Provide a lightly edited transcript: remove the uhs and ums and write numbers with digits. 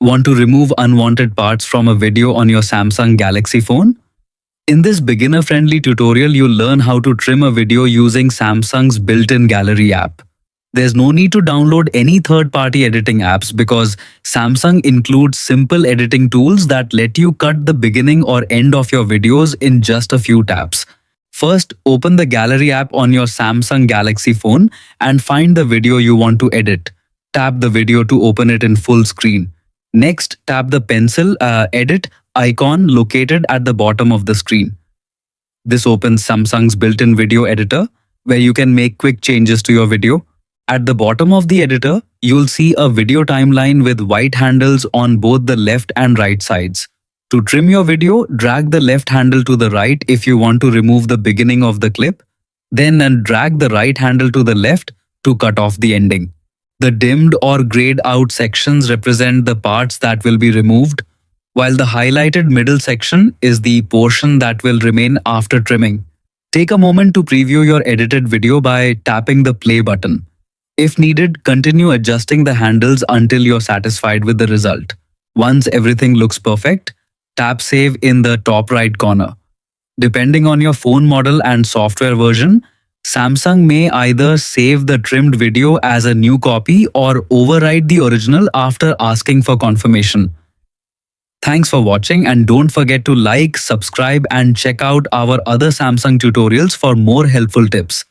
Want to remove unwanted parts from a video on your Samsung Galaxy phone? In this beginner-friendly tutorial, you'll learn how to trim a video using Samsung's built-in Gallery app. There's no need to download any third-party editing apps because Samsung includes simple editing tools that let you cut the beginning or end of your videos in just a few taps. First, open the Gallery app on your Samsung Galaxy phone and find the video you want to edit. Tap the video to open it in full screen. Next, tap the pencil edit icon located at the bottom of the screen. This opens Samsung's built-in video editor, where you can make quick changes to your video. At the bottom of the editor, you'll see a video timeline with white handles on both the left and right sides. To trim your video, drag the left handle to the right if you want to remove the beginning of the clip, then drag the right handle to the left to cut off the ending. The dimmed or grayed out sections represent the parts that will be removed, while the highlighted middle section is the portion that will remain after trimming. Take a moment to preview your edited video by tapping the play button. If needed, continue adjusting the handles until you're satisfied with the result. Once everything looks perfect, tap Save in the top right corner. Depending on your phone model and software version, Samsung may either save the trimmed video as a new copy or overwrite the original after asking for confirmation. Thanks for watching, and don't forget to like, subscribe and check out our other Samsung tutorials for more helpful tips.